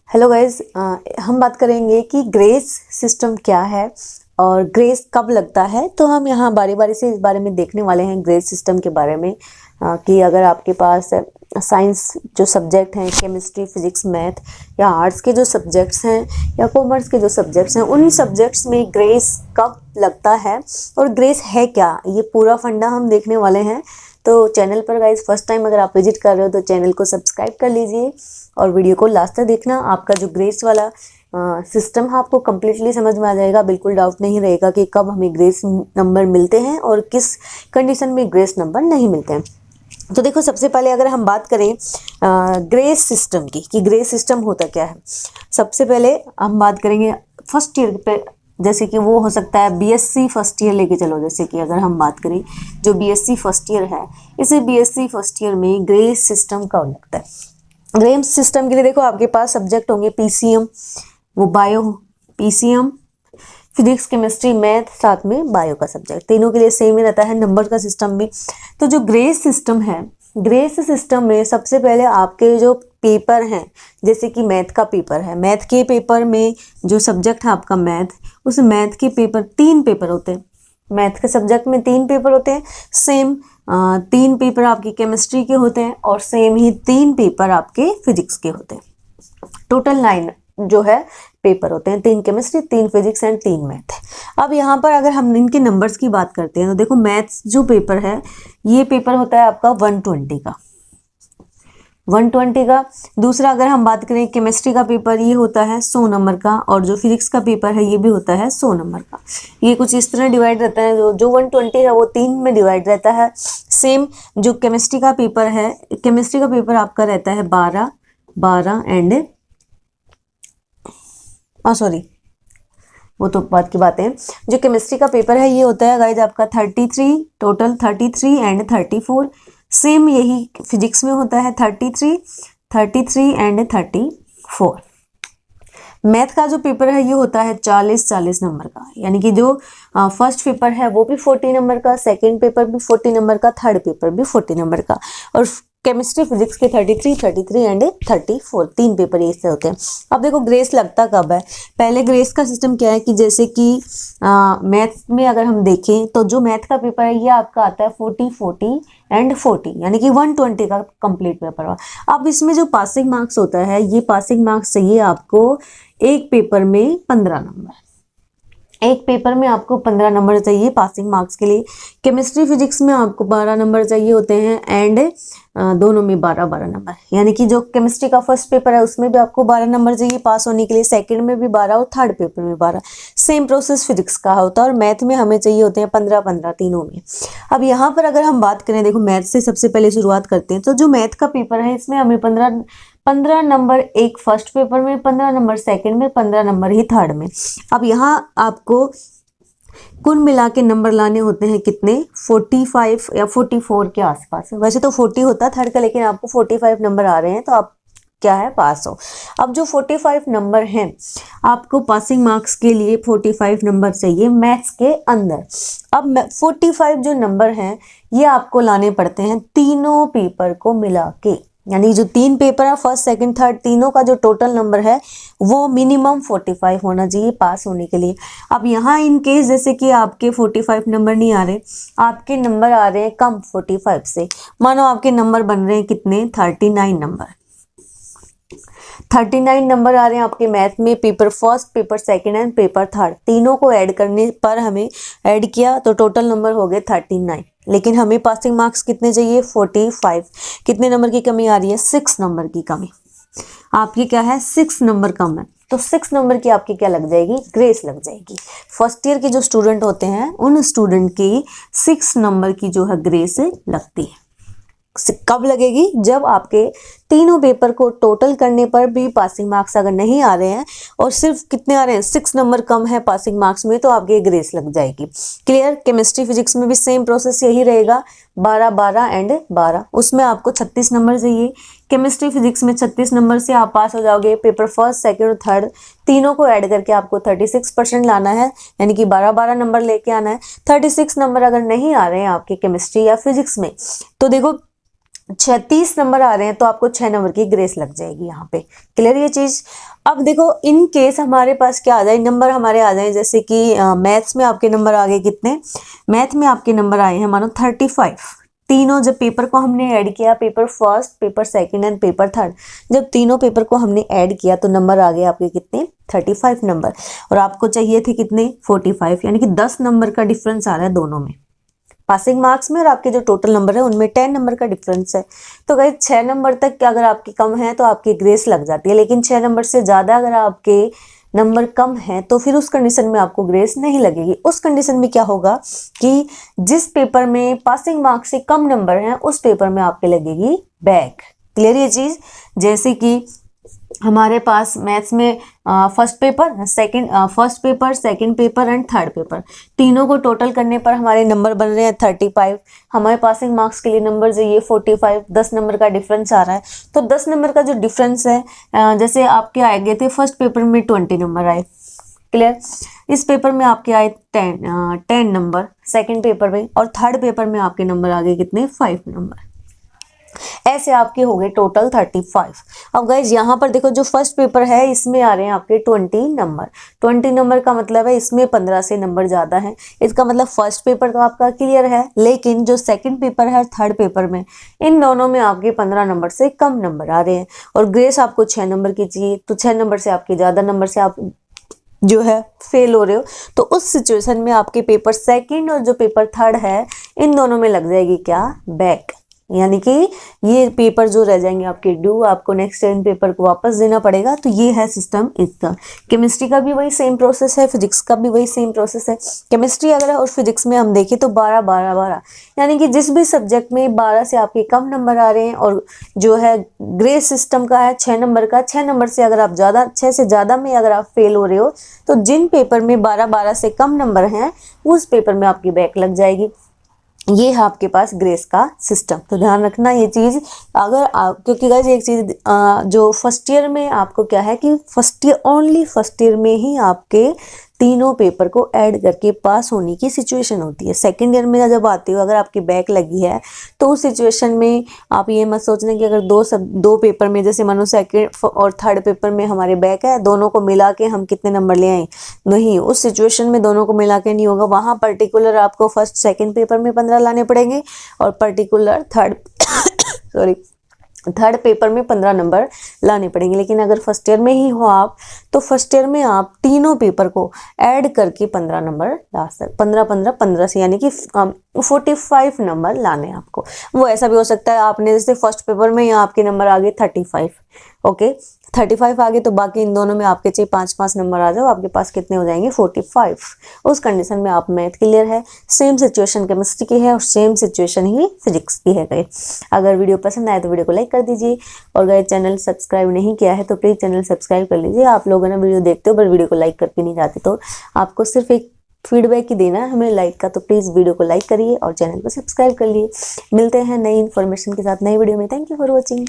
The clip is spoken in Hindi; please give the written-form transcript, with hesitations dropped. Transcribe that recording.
हेलो गाइज, हम बात करेंगे कि ग्रेस सिस्टम क्या है और ग्रेस कब लगता है। तो हम यहाँ बारी बारी से इस बारे में देखने वाले हैं ग्रेस सिस्टम के बारे में कि अगर आपके पास साइंस जो सब्जेक्ट हैं, केमिस्ट्री, फिजिक्स, मैथ या आर्ट्स के जो सब्जेक्ट्स हैं या कॉमर्स के जो सब्जेक्ट्स हैं, उन सब्जेक्ट्स में ग्रेस कब लगता है और ग्रेस है क्या, ये पूरा फंडा हम देखने वाले हैं। तो चैनल पर गाइज फर्स्ट टाइम अगर आप विजिट कर रहे हो तो चैनल को सब्सक्राइब कर लीजिए और वीडियो को लास्ट तक देखना। आपका जो ग्रेस वाला सिस्टम है आपको कम्प्लीटली समझ में आ जाएगा। बिल्कुल डाउट नहीं रहेगा कि कब हमें ग्रेस नंबर मिलते हैं और किस कंडीशन में ग्रेस नंबर नहीं मिलते हैं। तो देखो, सबसे पहले अगर हम बात करें ग्रेस सिस्टम की कि ग्रेस सिस्टम होता क्या है, सबसे पहले हम बात करेंगे फर्स्ट ईयर पे। जैसे कि वो हो सकता है बीएससी फर्स्ट ईयर लेके चलो। जैसे कि अगर हम बात करें जो बीएससी फर्स्ट ईयर है, इसे बीएससी फर्स्ट ईयर में ग्रेस सिस्टम कब लगता है। ग्रेस सिस्टम के लिए देखो आपके पास सब्जेक्ट होंगे पीसीएम, वो bio, PCM, physics, chemistry, math, साथ में बायो का सब्जेक्ट, तीनों के लिए सेम ही रहता है नंबर का सिस्टम भी। तो जो ग्रेस सिस्टम है, ग्रेस सिस्टम में सबसे पहले आपके जो पेपर हैं, जैसे कि मैथ का पेपर है, मैथ के पेपर में जो सब्जेक्ट है आपका मैथ, उस मैथ के पेपर 3 पेपर होते हैं। मैथ के सब्जेक्ट में 3 पेपर होते हैं। सेम 3 पेपर आपकी केमिस्ट्री के होते हैं और सेम ही 3 पेपर आपके फिजिक्स के होते हैं। टोटल 9 जो है पेपर होते हैं, 3 केमिस्ट्री, 3 फिजिक्स एंड 3 मैथ। अब यहाँ पर अगर हम इनके नंबर्स की बात करते हैं तो देखो, मैथ्स जो पेपर है ये पेपर होता है आपका 120 का, 120 का। दूसरा अगर हम बात करें केमिस्ट्री का पेपर, ये होता है 100 नंबर का, और जो फिजिक्स का पेपर है ये भी होता है 100 नंबर का। ये कुछ इस तरह डिवाइड रहता है। जो 120 है वो 3 में डिवाइड रहता है। सेम जो केमिस्ट्री का पेपर है, केमिस्ट्री का पेपर आपका रहता है 12 एंड सॉरी, वो तो बात की बात है। जो केमिस्ट्री का पेपर है ये होता है गाइज आपका 33, टोटल 33 एंड 34। सेम यही फिजिक्स में होता है 33 एंड 34। मैथ का जो पेपर है ये होता है 40 नंबर का, यानी कि जो फर्स्ट पेपर है वो भी 40 नंबर का, सेकंड पेपर भी 40 नंबर का, थर्ड पेपर भी 40 नंबर का, और केमिस्ट्री फिजिक्स के 33 एंड 34, 3 पेपर ऐसे होते हैं। अब देखो ग्रेस लगता कब है। पहले ग्रेस का सिस्टम क्या है कि जैसे कि मैथ में अगर हम देखें तो जो मैथ का पेपर है ये आपका आता है 40 एंड 40, यानी कि 120 का कंप्लीट पेपर हुआ। अब इसमें जो पासिंग मार्क्स होता है, ये पासिंग मार्क्स चाहिए आपको एक पेपर में 15 नंबर। एक पेपर में आपको 15 नंबर चाहिए पासिंग मार्क्स के लिए। केमिस्ट्री फिजिक्स में आपको 12 नंबर चाहिए होते हैं एंड दोनों में 12 नंबर, यानी कि जो केमिस्ट्री का फर्स्ट पेपर है उसमें भी आपको 12 नंबर चाहिए पास होने के लिए, सेकंड में भी 12 और थर्ड पेपर में 12। सेम प्रोसेस फिजिक्स का होता है और मैथ में हमें चाहिए होते हैं 15 तीनों में। अब यहाँ पर अगर हम बात करें, देखो मैथ से सबसे पहले शुरुआत करते हैं। तो जो मैथ का पेपर है इसमें हमें 15 नंबर एक फर्स्ट पेपर में, 15 नंबर सेकंड में, 15 नंबर ही थर्ड में। अब यहाँ आपको कुल मिला के नंबर लाने होते हैं कितने, 45 या 44 के आसपास। वैसे तो 40 होता है थर्ड का, लेकिन आपको 45 नंबर आ रहे हैं तो आप क्या है, पास हो। अब जो 45 नंबर हैं, आपको पासिंग मार्क्स के लिए 45 नंबर चाहिए मैथ्स के अंदर। अब 45 जो नंबर हैं ये आपको लाने पड़ते हैं तीनों पेपर को मिला के, यानी जो 3 पेपर है फर्स्ट सेकंड थर्ड, तीनों का जो टोटल नंबर है वो मिनिमम 45 होना चाहिए पास होने के लिए। अब यहाँ इन केस जैसे कि आपके 45 नंबर नहीं आ रहे, आपके नंबर आ रहे हैं कम 45 से, मानो आपके नंबर बन रहे हैं कितने, 39 नंबर। 39 नंबर आ रहे हैं आपके मैथ में, paper first, paper second and paper third, तीनों को ऐड करने पर हमें ऐड किया तो टोटल नंबर हो गए 39। लेकिन हमें पासिंग मार्क्स कितने चाहिए, 45। कितने नंबर की कमी आ रही है, 6 नंबर की कमी। आपकी क्या है, 6 नंबर कम है, तो 6 नंबर की आपकी क्या लग जाएगी, ग्रेस लग जाएगी। फर्स्ट ईयर के जो स्टूडेंट होते हैं उन स्टूडेंट की 6 नंबर की जो है ग्रेस लगती है। कब लगेगी, जब आपके तीनों पेपर को टोटल करने पर भी पासिंग मार्क्स अगर नहीं आ रहे हैं और सिर्फ कितने आ रहे हैं, 6 नंबर कम है पासिंग मार्क्स में, तो आपकी ग्रेस लग जाएगी। क्लियर। केमिस्ट्री फिजिक्स में भी सेम प्रोसेस यही रहेगा, 12 एंड 12, उसमें आपको 36 नंबर चाहिए। केमिस्ट्री फिजिक्स में 36 नंबर से आप पास हो जाओगे। पेपर फर्स्ट सेकंड और थर्ड तीनों को ऐड करके आपको 36% लाना है, यानी कि 12 नंबर लेके आना है। 36 नंबर अगर नहीं आ रहे हैं आपके केमिस्ट्री या फिजिक्स में, तो देखो 36 नंबर आ रहे हैं तो आपको 6 नंबर की ग्रेस लग जाएगी यहाँ पे। क्लियर ये चीज। अब देखो इन केस हमारे पास क्या आ जाए, नंबर हमारे आ जाए, जैसे कि मैथ्स में आपके नंबर आ गए कितने, मैथ में आपके नंबर आए हैं मानो 35। तीनों जब पेपर को हमने ऐड किया, paper first, paper second and paper third, जब तीनों पेपर को हमने ऐड किया तो नंबर आ गए आपके कितने, 35 नंबर। और आपको चाहिए थे कितने, 45, यानी कि 10 नंबर का डिफरेंस आ रहा है दोनों में, पासिंग मार्क्स में और आपके जो टोटल नंबर है उनमें 10 नंबर का डिफरेंस है। तो गाइस 6 नंबर तक अगर आपकी कम है तो आपकी ग्रेस लग जाती है, लेकिन 6 नंबर से ज़्यादा अगर आपके नंबर कम है तो फिर उस कंडीशन में आपको ग्रेस नहीं लगेगी। उस कंडीशन में क्या होगा कि जिस पेपर में पासिंग मार्क्स से कम नंबर हैं उस पेपर में आपके लगेगी बैक। क्लियर ये चीज़? जैसे कि हमारे पास मैथ्स में first paper, second paper and third paper, तीनों को टोटल करने पर हमारे नंबर बन रहे हैं 35। हमारे पासिंग मार्क्स के लिए नंबर जो ये 45, 10 नंबर का डिफरेंस आ रहा है। तो 10 नंबर का जो डिफरेंस है, जैसे आपके आए गए थे फर्स्ट पेपर में 20 नंबर आए, क्लियर, इस पेपर में आपके आए 10 नंबर सेकेंड पेपर में, और थर्ड पेपर में आपके नंबर आ गए कितने, 5 नंबर। ऐसे आपके हो गए टोटल 35। अब गाइज यहाँ पर देखो जो फर्स्ट पेपर है इसमें आ रहे हैं आपके 20 नंबर। 20 नंबर का मतलब है इसमें 15 से नंबर ज़्यादा है। इसका मतलब फर्स्ट पेपर तो आपका क्लियर है, लेकिन जो सेकंड पेपर है थर्ड पेपर में, इन दोनों में आपके 15 नंबर से कम नंबर आ रहे हैं। और ग्रेस आपको 6 नंबर की चाहिए, तो 6 नंबर से आपके ज़्यादा नंबर से आप जो है फेल हो रहे हो। तो उस सिचुएशन में आपके पेपर सेकंड और जो पेपर थर्ड है इन दोनों में लग जाएगी क्या, बैक, यानी कि ये पेपर जो रह जाएंगे आपके ड्यू, आपको नेक्स्ट टाइम पेपर को वापस देना पड़ेगा। तो ये है सिस्टम इसका। केमिस्ट्री का भी वही सेम प्रोसेस है, फिजिक्स का भी वही सेम प्रोसेस है। केमिस्ट्री अगर और फिजिक्स में हम देखें तो 12 12 12, यानी कि जिस भी सब्जेक्ट में 12 से आपके कम नंबर आ रहे हैं, और जो है ग्रे सिस्टम का है 6 नंबर का, 6 नंबर से अगर आप ज़्यादा, 6 से ज़्यादा में अगर आप फेल हो रहे हो तो जिन पेपर में 12 12 से कम नंबर हैं उस पेपर में आपकी बैक लग जाएगी। ये है आपके पास ग्रेस का सिस्टम। तो ध्यान रखना ये चीज़। अगर आप, क्योंकि गाइस एक चीज़ जो फर्स्ट ईयर में आपको क्या है कि first year, only first year में ही आपके तीनों पेपर को ऐड करके पास होने की सिचुएशन होती है। सेकंड ईयर में जब आते हो अगर आपकी बैक लगी है तो उस सिचुएशन में आप ये मत सोचना कि अगर दो पेपर में, जैसे मानो सेकंड और थर्ड पेपर में हमारे बैक है, दोनों को मिला के हम कितने नंबर ले आए, नहीं, उस सिचुएशन में दोनों को मिला के नहीं होगा। वहाँ पर्टिकुलर आपको फर्स्ट सेकेंड पेपर में 15 लाने पड़ेंगे और पर्टिकुलर थर्ड पेपर में 15 नंबर लाने पड़ेंगे। लेकिन अगर फर्स्ट ईयर में ही हो आप तो फर्स्ट ईयर में आप तीनों पेपर को ऐड करके 15 नंबर ला सकते, 15 से, यानी कि 45 नंबर लाने आपको। वो ऐसा भी हो सकता है आपने जैसे फर्स्ट पेपर में यहाँ आपके नंबर आ गए 35, ओके, 35 आ गए तो बाकी इन दोनों में आपके चाहिए 5 नंबर आ जाओ, आपके पास कितने हो जाएंगे, 45। उस कंडीशन में आप मैथ क्लियर है। सेम सिचुएशन केमिस्ट्री की है और सेम सिचुएशन ही फिजिक्स की है। गाइस अगर वीडियो पसंद आए तो वीडियो को लाइक कर दीजिए, और गाइस चैनल सब्सक्राइब नहीं किया है तो प्लीज़ चैनल सब्सक्राइब कर लीजिए। आप लोग ना वीडियो देखते हो पर वीडियो को लाइक करके नहीं जाते, तो आपको सिर्फ एक फीडबैक ही देना है हमें लाइक का। तो प्लीज़ वीडियो को लाइक करिए और चैनल को सब्सक्राइब कर लिए। मिलते हैं नई इन्फॉर्मेशन के साथ नई वीडियो में। Thank you for watching.